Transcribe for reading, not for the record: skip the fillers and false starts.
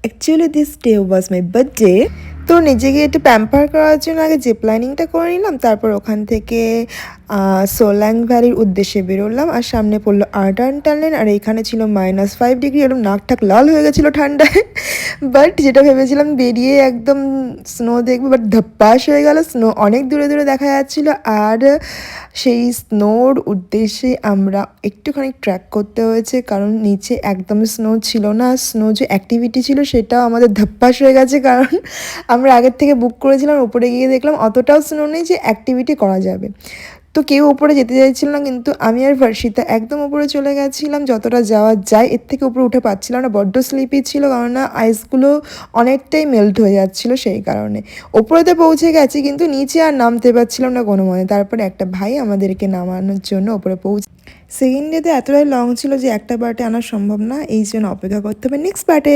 Actually this day was my birthday. তো নিজেকে একটু প্যাম্পার করার জন্য আগে জিপ লাইনিংটা করে নিলাম, তারপর ওখান থেকে সোলাং ভ্যালির উদ্দেশ্যে বেরোলাম। আর সামনে পড়লো আর্টান টানলেন, আর এখানে ছিল -5 ডিগ্রি, এরকম নাক ঠাক লাল হয়ে গেছিলো ঠান্ডায়। বাট যেটা ভেবেছিলাম বেরিয়ে একদম স্নো দেখবো, বাট ধপ্পাস হয়ে গেল, স্নো অনেক দূরে দূরে দেখা যাচ্ছিলো। আর সেই স্নোর উদ্দেশ্যে আমরা একটুখানি ট্র্যাক করতে হয়েছে, কারণ নিচে একদম স্নো ছিল না। স্নো যে অ্যাক্টিভিটি ছিল সেটাও আমাদের ধপ্পাস হয়ে গেছে, কারণ আমরা আগের থেকে বুক করেছিলাম। উপরে গিয়ে দেখলাম অতটাও স্নো নেই যে অ্যাক্টিভিটি করা যাবে। তো কেউ উপরে যেতে চাইছিল না, কিন্তু আমি আর ভার্ষিতা একদম উপরে চলে গেছিলাম যতটা যাওয়া যায়। এর থেকে উপরে উঠে পাচ্ছিলাম না, বড্ড স্লিপি ছিল, কারণ না আইসগুলো অনেকটাই মেল্ট হয়ে যাচ্ছিলো সেই কারণে। ওপরেতে পৌঁছে গেছি, কিন্তু নিচে আর নামতে পারছিলাম না কোনো মনে। তারপরে একটা ভাই আমাদেরকে নামানোর জন্য ওপরে সেকেন্ড ডেতে এতটাই লং ছিল যে একটা পার্টে আনা সম্ভব না, এই জন্য অপেক্ষা করতে হবে নেক্সট পার্টে।